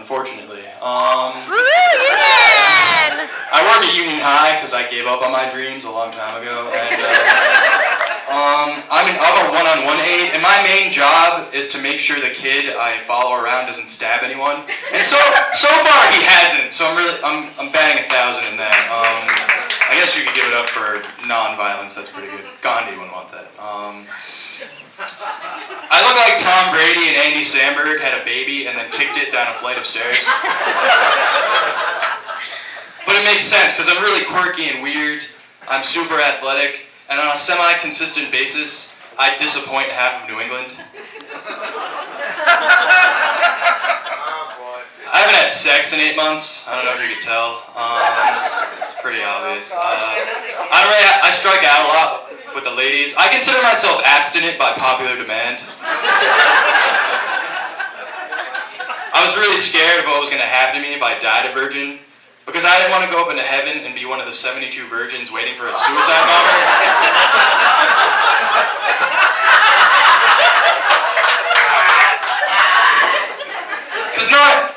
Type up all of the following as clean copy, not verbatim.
unfortunately. Woo, Union! I work at Union High because I gave up on my dreams a long time ago, and I'm a one-on-one aide, and my main job is to make sure the kid I follow around doesn't stab anyone. And so far he hasn't, so I'm batting 1,000 in that. I guess you could give it up for non-violence. That's pretty good. Gandhi wouldn't want that. I look like Tom Brady and Andy Samberg had a baby and then kicked it down a flight of stairs. But it makes sense because I'm really quirky and weird. I'm super athletic, and on a semi-consistent basis, I disappoint half of New England. I haven't had sex in 8 months. I don't know if you could tell. It's pretty obvious. I strike out a lot with the ladies. I consider myself abstinent by popular demand. I was really scared of what was going to happen to me if I died a virgin, because I didn't want to go up into heaven and be one of the 72 virgins waiting for a suicide bomber.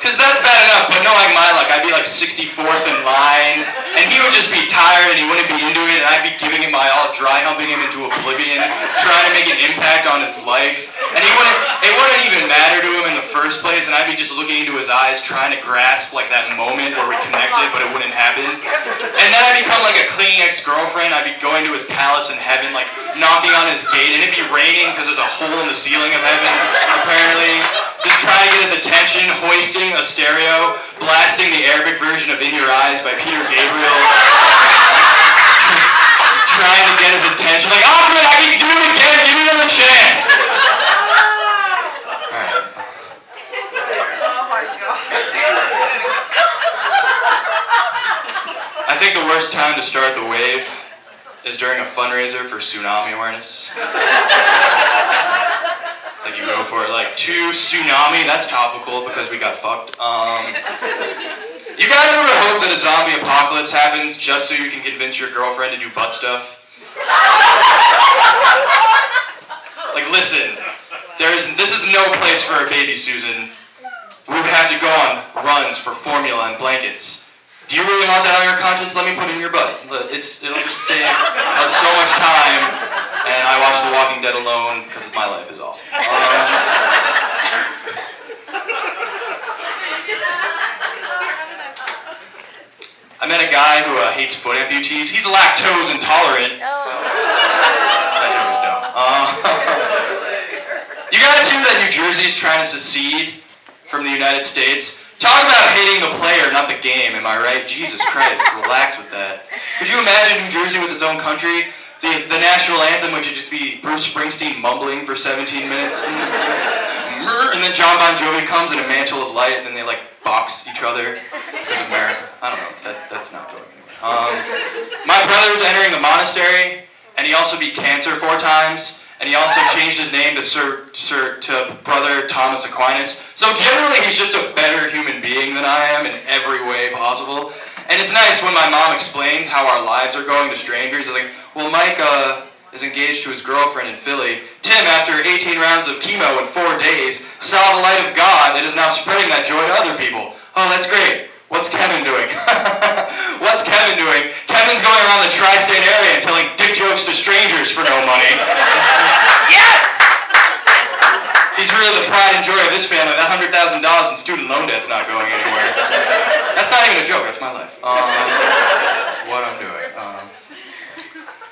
Because that's bad enough, but knowing my luck, I'd be like 64th in line, and he would just be tired and he wouldn't be into it, and I'd be giving him my all, dry humping him into oblivion, trying to make an impact on his life, and it wouldn't even matter to him in the first place, and I'd be just looking into his eyes, trying to grasp like that moment where we connected, but it wouldn't happen. And then I'd become like a clinging ex-girlfriend. I'd be going to his palace in heaven, like knocking on his gate, and it'd be raining because there's a hole in the ceiling of heaven, apparently. Just trying to get his attention, hoisting a stereo, blasting the Arabic version of In Your Eyes by Peter Gabriel. Trying to get his attention, like, Ahmed, I can do it again, give me another chance. Alright. Oh my God. I think the worst time to start the wave is during a fundraiser for tsunami awareness. It's like you go for it, like, to tsunami, that's topical because we got fucked. You guys ever hope that a zombie apocalypse happens just so you can convince your girlfriend to do butt stuff? Like, listen, this is no place for a baby Susan. We would have to go on runs for formula and blankets. Do you really want that on your conscience? Let me put it in your butt. It'll just save us so much time. And I watch The Walking Dead alone because my life is awful. I met a guy who hates foot amputees. He's lactose intolerant. That joke was dumb. You guys hear that New Jersey's trying to secede from the United States? Talk about hating the player, not the game, am I right? Jesus Christ, relax with that. Could you imagine New Jersey with its own country? The national anthem would just be Bruce Springsteen mumbling for 17 minutes. And then John Bon Jovi comes in a mantle of light, and then they like box each other because of America. I don't know, that's not going anywhere. My brother's entering the monastery, and he also beat cancer 4 times. And he also changed his name to Brother Thomas Aquinas. So generally, he's just a better human being than I am in every way possible. And it's nice when my mom explains how our lives are going to strangers. It's like, well, Mike is engaged to his girlfriend in Philly. Tim, after 18 rounds of chemo in 4 days, saw the light of God that is now spreading that joy to other people. Oh, that's great. What's Kevin doing? What's Kevin doing? Kevin's going around the tri-state area and telling dick jokes to strangers for no money. Yes! He's really the pride and joy of this family. That $100,000 in student loan debt's not going anywhere. That's not even a joke. That's my life. That's what I'm doing.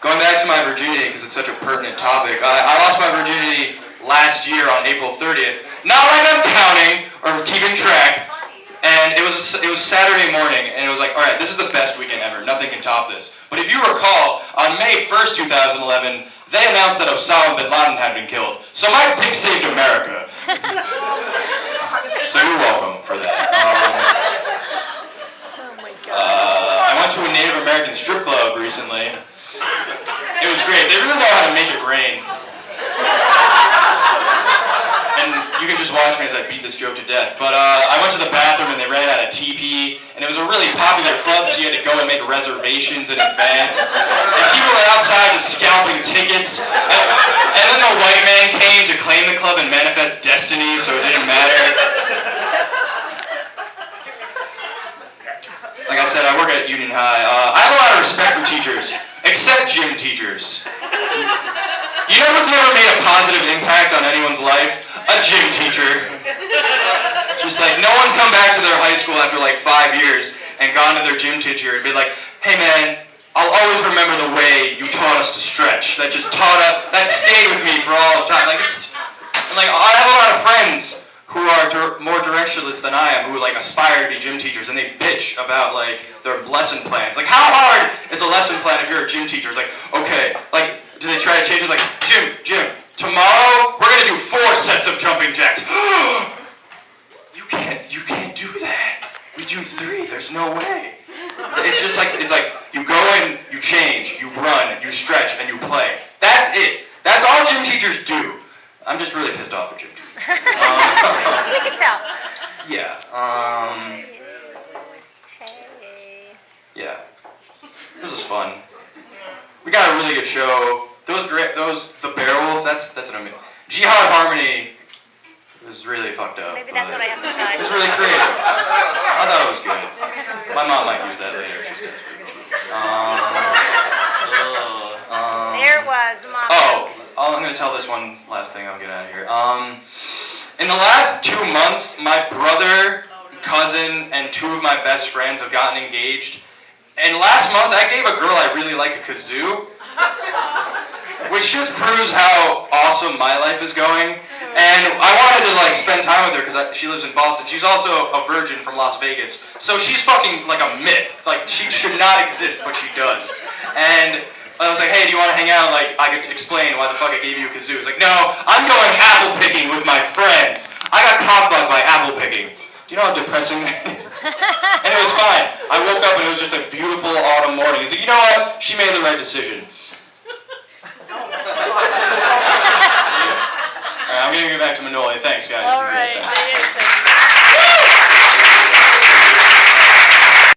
Going back to my virginity, because it's such a pertinent topic, I lost my virginity last year on April 30th. Not like I'm counting or keeping track. And it was Saturday morning, and it was like, all right, this is the best weekend ever. Nothing can top this. But if you recall, on May 1st, 2011, they announced that Osama bin Laden had been killed. So my dick saved America. So you're welcome for that. Oh my God. I went to a Native American strip club recently. It was great. They really know how to make it rain. And you can just watch me as I beat this joke to death. But I went to the bathroom and they ran out of TP, and it was a really popular club, so you had to go and make reservations in advance. And people were outside just scalping tickets. And then the white man came to claim the club and manifest destiny, so it didn't matter. said, I work at Union High. I have a lot of respect for teachers, except gym teachers. You know what's never made a positive impact on anyone's life? A gym teacher. Just like, no one's come back to their high school after like 5 years and gone to their gym teacher and been like, hey man, I'll always remember the way you taught us to stretch. That stayed with me for all time. Like I have a lot of friends who are more directionless than I am, who like aspire to be gym teachers, and they bitch about like their lesson plans. Like, how hard is a lesson plan if you're a gym teacher? It's like, okay, like, do they try to change it? Like, Jim, tomorrow we're gonna do 4 sets of jumping jacks. You can't do that. We do 3. There's no way. It's just like, it's like you go in, you change, you run, you stretch, and you play. That's it. That's all gym teachers do. I'm just really pissed off at gym teachers. We can tell. Yeah. Hey. Yeah. This is fun. We got a really good show. The Beowulf. That's an amazing. Jihad Harmony was really fucked up. Maybe that's what I have to try. It's really creative. I thought it was good. My mom might use that later if she stays. There was the mom. I'm going to tell this one last thing. I'll get out of here. In the last 2 months, my brother, cousin, and 2 of my best friends have gotten engaged. And last month, I gave a girl I really like a kazoo, which just proves how awesome my life is going. And I wanted to like spend time with her because she lives in Boston. She's also a virgin from Las Vegas, so she's fucking like a myth. Like, she should not exist, but she does. And I was like, hey, do you want to hang out? Like, I could explain why the fuck I gave you a kazoo. It's like, no, I'm going apple picking with my friends. I got cock-blocked by apple picking. Do you know how depressing that is? And it was fine. I woke up and it was just a beautiful autumn morning. He's like, you know what? She made the right decision. Alright, I'm gonna get back to Manoli. Thanks, guys. All right.